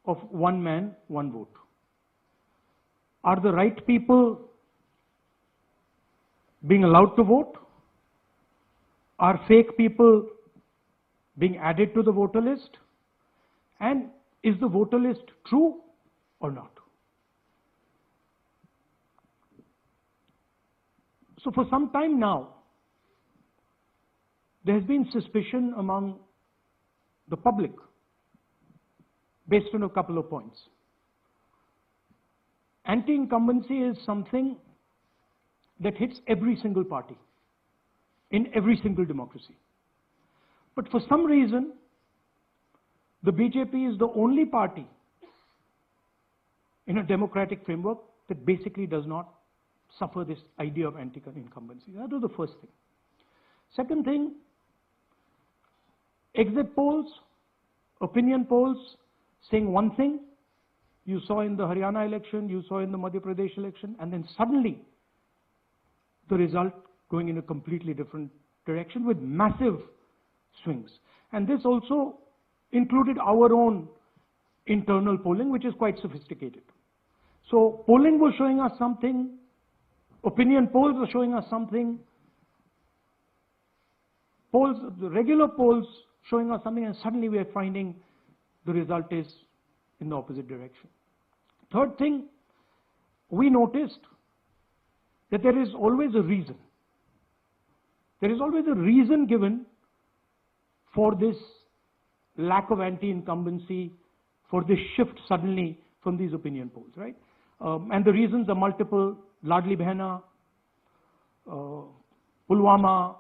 of one man, one vote. Are the right people being allowed to vote? Are fake people being added to the voter list? And is the voter list true or not? So for some time now, there has been suspicion among the public based on a couple of points. Anti-incumbency is something that hits every single party in every single democracy. But for some reason, the BJP is the only party in a democratic framework that basically does not suffer this idea of anti-incumbency. That was the first thing. Second thing, exit polls, opinion polls saying one thing, you saw in the Haryana election, you saw in the Madhya Pradesh election, and then suddenly the result going in a completely different direction with massive swings. And this also included our own internal polling, which is quite sophisticated. So polling was showing us something, opinion polls were showing us something, polls, the regular polls showing us something, and suddenly we are finding the result is in the opposite direction. Third thing, we noticed that there is always a reason. There is always a reason given for this lack of anti-incumbency, for this shift suddenly from these opinion polls, right? And the reasons are multiple: Ladli Behna, Pulwama,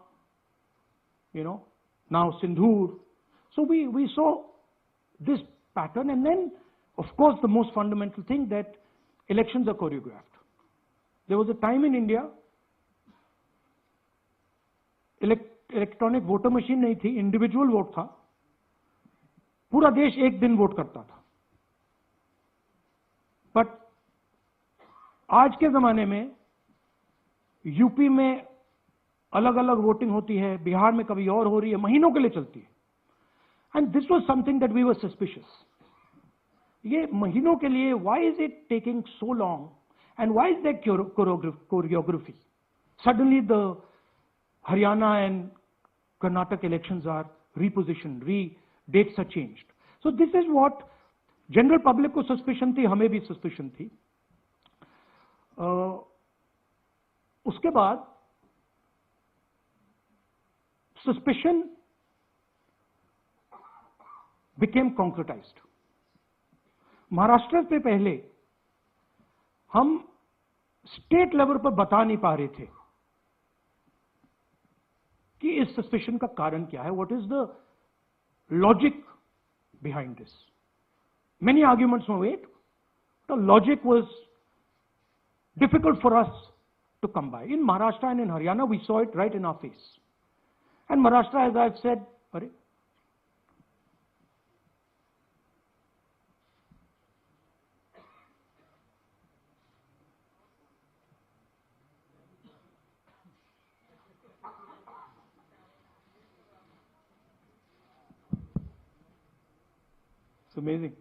now Sindhur. So we saw this pattern, and then, of course, the most fundamental thing, that elections are choreographed. There was a time in India, electronic voter machine नहीं थी, individual vote था, पूरा देश एक दिन vote करता था. But आज के जमाने में यूपी में अलग अलग वोटिंग होती है, बिहार में कभी और हो रही है, महीनों के लिए चलती है. And this was something that we were suspicious. ये महीनों के लिए, why is it taking so long and why is that choreography? Suddenly the Haryana and Karnataka elections are repositioned, dates are changed. So this is what general public को suspicion थी, हमें भी suspicion थी. उसके बाद suspicion became concretized. महाराष्ट्र से पहले हम स्टेट लेवल पर बता नहीं पा रहे थे कि इस सस्पेशन का कारण क्या है, what is the logic behind this. Many arguments were made, the logic was difficult for us to come by. In Maharashtra and in Haryana we saw it right in our face. And Maharashtra, as I have said, अरे It's amazing.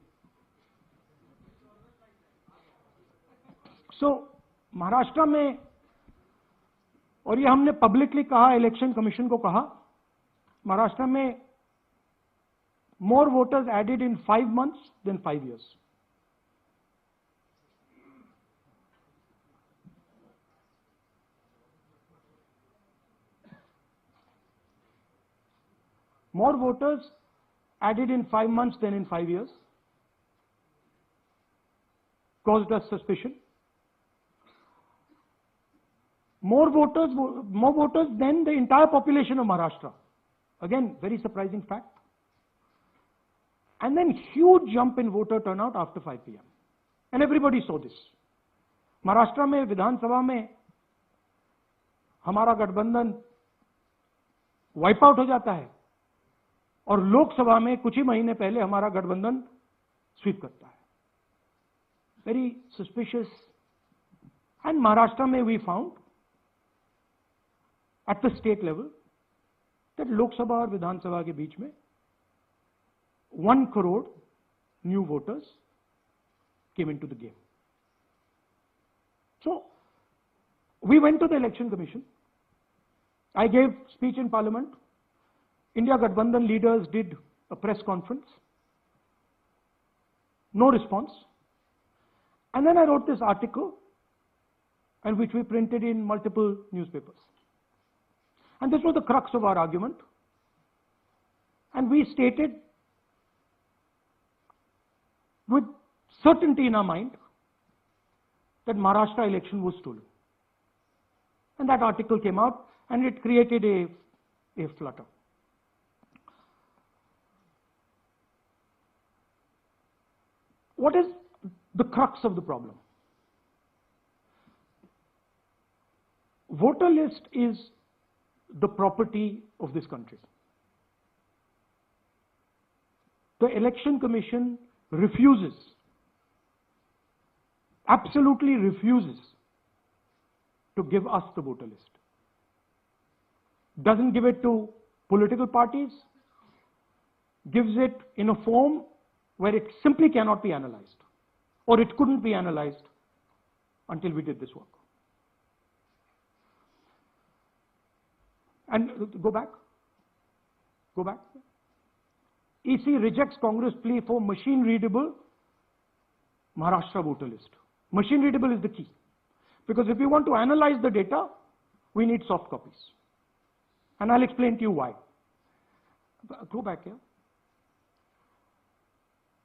So, Maharashtra में, और ये हमने publicly कहा, election commission को कहा, महाराष्ट्र में more voters added in 5 months than 5 years. More voters added in 5 months than in 5 years, caused us suspicion. More voters than the entire population of Maharashtra. Again, very surprising fact. And then huge jump in voter turnout after 5 p.m. And everybody saw this. Maharashtra में विधानसभा में हमारा गठबंधन wipe out हो जाता है, और लोकसभा में कुछ ही महीने पहले हमारा गठबंधन स्वीप करता है. Very suspicious. एंड महाराष्ट्र में we found at the state level that Lok Sabha और विधानसभा के बीच में 1 crore new voters came into the game. So we went to the Election Commission. I gave speech in Parliament. India Gathbandhan leaders did a press conference. No response. And then I wrote this article, and which we printed in multiple newspapers. And this was the crux of our argument. And we stated with certainty in our mind that Maharashtra election was stolen. And that article came out, and it created a flutter. What is the crux of the problem? Voter list is the property of this country. The Election Commission refuses, absolutely refuses to give us the voter list. Doesn't give it to political parties, gives it in a form where it simply cannot be analyzed, or it couldn't be analyzed until we did this work. And go back. EC rejects Congress plea for machine readable Maharashtra voter list. Machine readable is the key. Because if we want to analyze the data, we need soft copies. And I'll explain to you why. Go back here.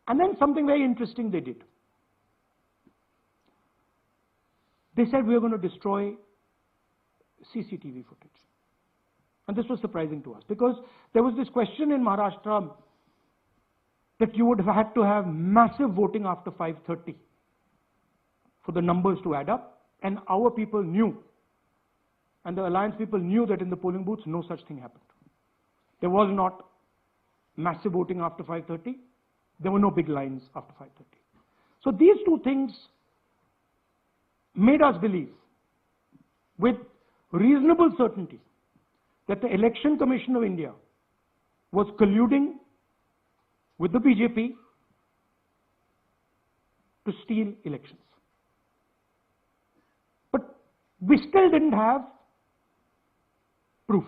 And then something very interesting they did. They said we are going to destroy CCTV footage. And this was surprising to us because there was this question in Maharashtra that you would have had to have massive voting after 5:30 for the numbers to add up. And our people knew, and the alliance people knew that in the polling booths no such thing happened. There was not massive voting after 5:30. There were no big lines after 5:30. So these two things made us believe with reasonable certainty that the Election Commission of India was colluding with the BJP to steal elections. But we still didn't have proof.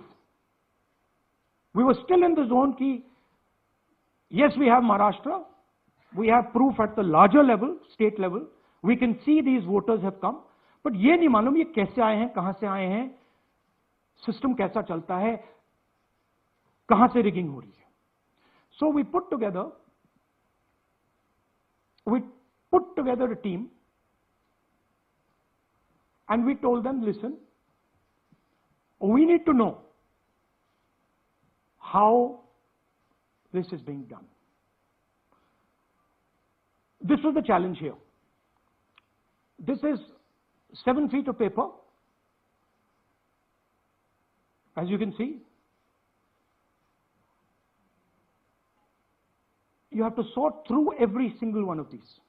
We were still in the zone ki, yes, we have Maharashtra, we have proof at the larger level, state level, we can see these voters have come, but ये नहीं मालूम ये कैसे आए हैं, कहां से आए हैं, सिस्टम कैसा चलता है, कहां से रिगिंग हो रही है. So we put together a team and we told them, listen, we need to know how this is being done. This was the challenge here. This is 7 feet of paper. As you can see, you have to sort through every single one of these.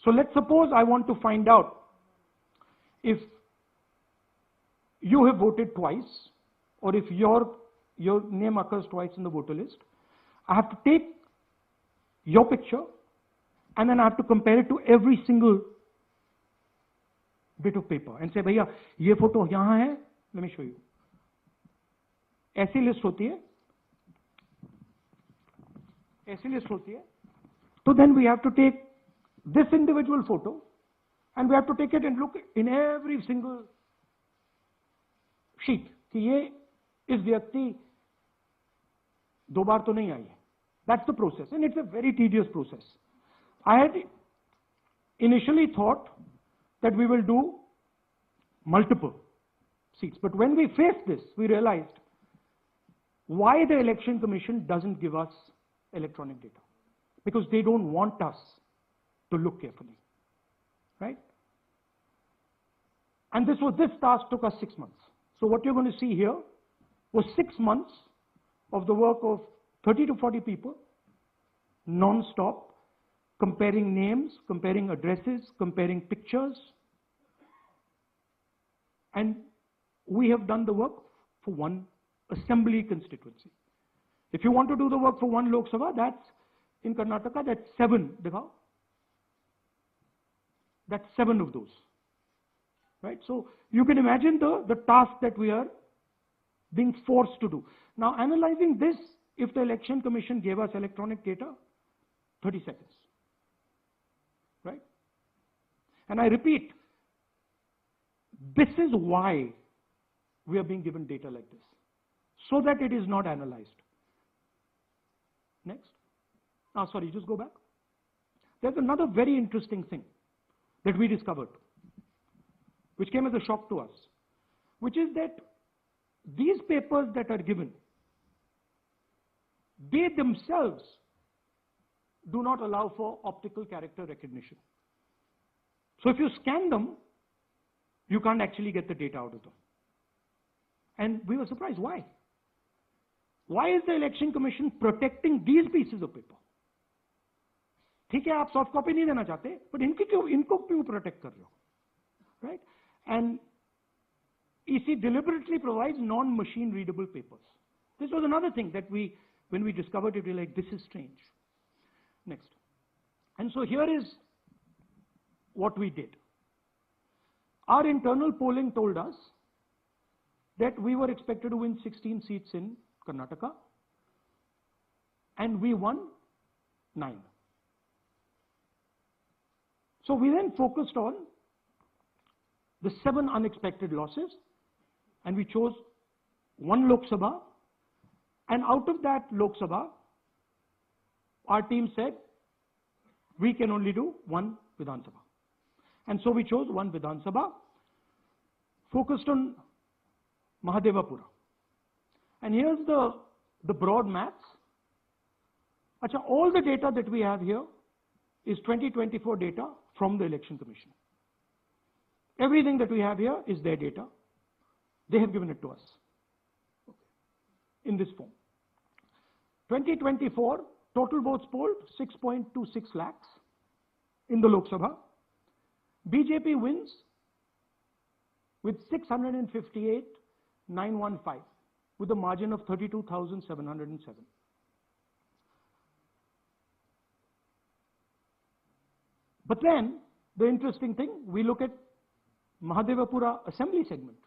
So let's suppose I want to find out if you have voted twice or if your name occurs twice in the voter list. I have to take your picture and then I have to compare it to every single bit of paper and say, भैया ये photo यहाँ है, let me show you. ऐसी list होती है, so then we have to take this individual photo and we have to take it and look in every single sheet कि ये इस व्यक्ति दो बार तो नहीं आई है. That's the process, and it's a very tedious process. I had initially thought that we will do multiple seats, but when we faced this, we realized why the Election Commission doesn't give us electronic data, because they don't want us to look carefully, right? And this task took us 6 months. So what you're going to see here was 6 months of the work of 30 to 40 people, non-stop, comparing names, comparing addresses, comparing pictures. And we have done the work for one assembly constituency. If you want to do the work for one Lok Sabha, that's in Karnataka, that's 7. That's 7 of those. Right? So you can imagine the task that we are being forced to do. Now, analyzing this, if the Election Commission gave us electronic data, 30 seconds. Right? And I repeat, this is why we are being given data like this, so that it is not analyzed. Next. Sorry, just go back. There's another very interesting thing that we discovered, which came as a shock to us, which is that these papers that are given, they themselves do not allow for optical character recognition. So if you scan them, you can't actually get the data out of them. And we were surprised. Why? Why is the Election Commission protecting these pieces of paper? ठीक है, आप soft copy नहीं देना चाहते, but इनको क्यों protect कर रहे हो? Right? And EC deliberately provides non-machine readable papers. This was another thing that when we discovered it, we were like, this is strange. Next. And so here is what we did. Our internal polling told us that we were expected to win 16 seats in Karnataka, and we won 9. So we then focused on the 7 unexpected losses, and we chose 1 Lok Sabha, and out of that Lok Sabha, our team said, we can only do 1 Vidhan Sabha. And so we chose 1 Vidhan Sabha, focused on Mahadevapura. And here's the broad maths. Achha, all the data that we have here is 2024 data from the Election Commission. Everything that we have here is their data. They have given it to us in this form. 2024, total votes polled, 6.26 lakhs in the Lok Sabha. BJP wins with 658,915 with a margin of 32,707. But then, the interesting thing, we look at Mahadevapura Assembly segment.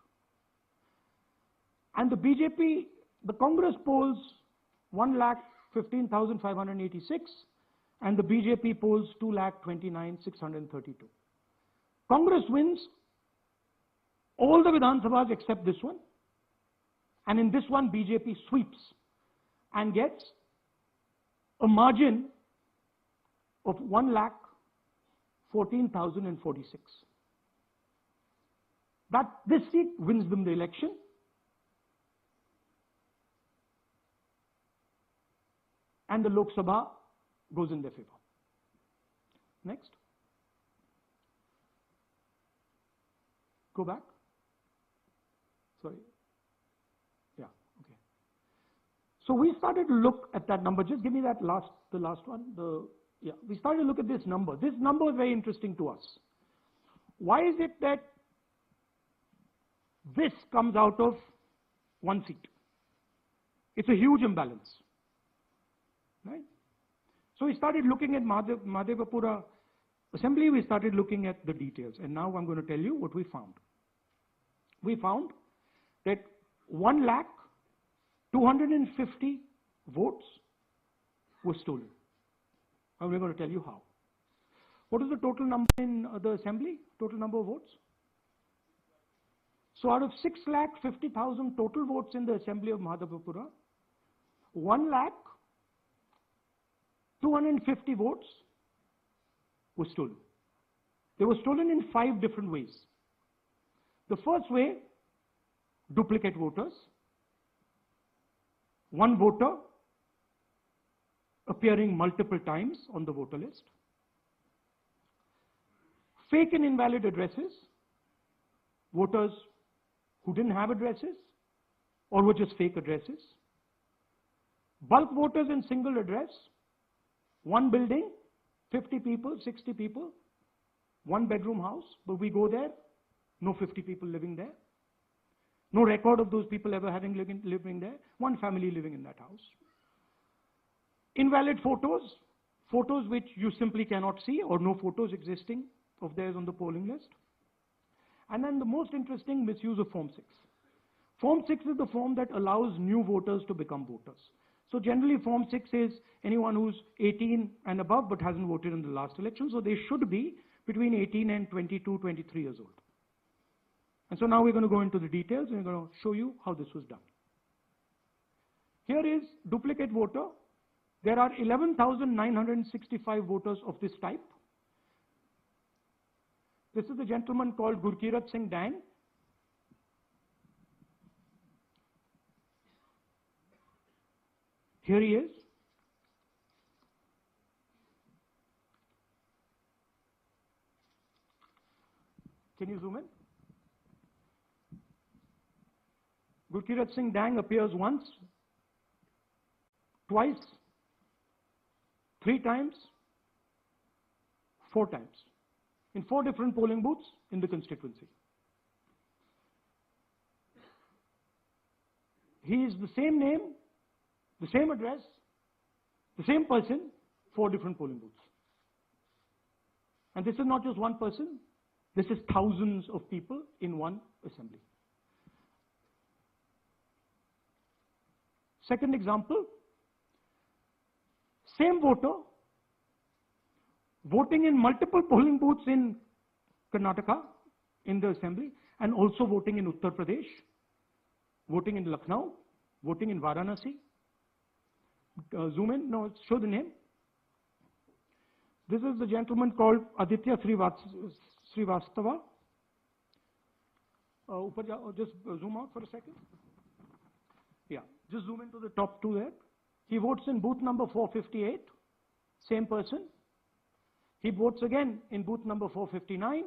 And the BJP, the Congress polls 1,15,586 and the BJP polls 2,29,632. Congress wins all the Vidhan Sabhas except this one. And in this one, BJP sweeps and gets a margin of 1,14,046. This seat wins them the election. And the Lok Sabha goes in their favor. Next. Go back. Sorry. Yeah, okay. So we started to look at that number. Just give me the last one. We started to look at this number. This number is very interesting to us. Why is it that this comes out of 1 seat? It's a huge imbalance. Right? So we started looking at Mahadevapura Assembly, we started looking at the details, and now I'm going to tell you what we found. We found that 1,250,000 votes were stolen. And we're going to tell you how. What is the total number in the Assembly? Total number of votes? So out of 6,50,000 total votes in the Assembly of Mahadevapura, 1,250,000 votes were stolen. They were stolen in 5 different ways. The first way, duplicate voters. One voter appearing multiple times on the voter list. Fake and invalid addresses. Voters who didn't have addresses or were just fake addresses. Bulk voters in single address. One building, 50 people, 60 people, 1 bedroom house, but we go there, no 50 people living there. No record of those people ever having living there. 1 family living in that house. Invalid photos, photos which you simply cannot see or no photos existing of theirs on the polling list. And then the most interesting, misuse of Form 6. Form 6 is the form that allows new voters to become voters. So generally Form 6 is anyone who's 18 and above but hasn't voted in the last election, so they should be between 18 and 22, 23 years old. And so now we're going to go into the details and we're going to show you how this was done. Here is duplicate voter. There are 11,965 voters of this type. This is a gentleman called Gujarat Dang. Here he is. Can you zoom in? Gujarat Dang appears once, twice, 3 times, 4 times, in 4 different polling booths in the constituency. He is the same name, the same address, the same person, 4 different polling booths. And this is not just one person, this is thousands of people in one assembly. Second example, same voter voting in multiple polling booths in Karnataka in the assembly and also voting in Uttar Pradesh, voting in Lucknow, voting in Varanasi. Zoom in, no, show the name. This is the gentleman called Aditya Srivastava. Just zoom out for a second. Yeah, just zoom into the top 2 there. He votes in booth number 458, same person. He votes again in booth number 459.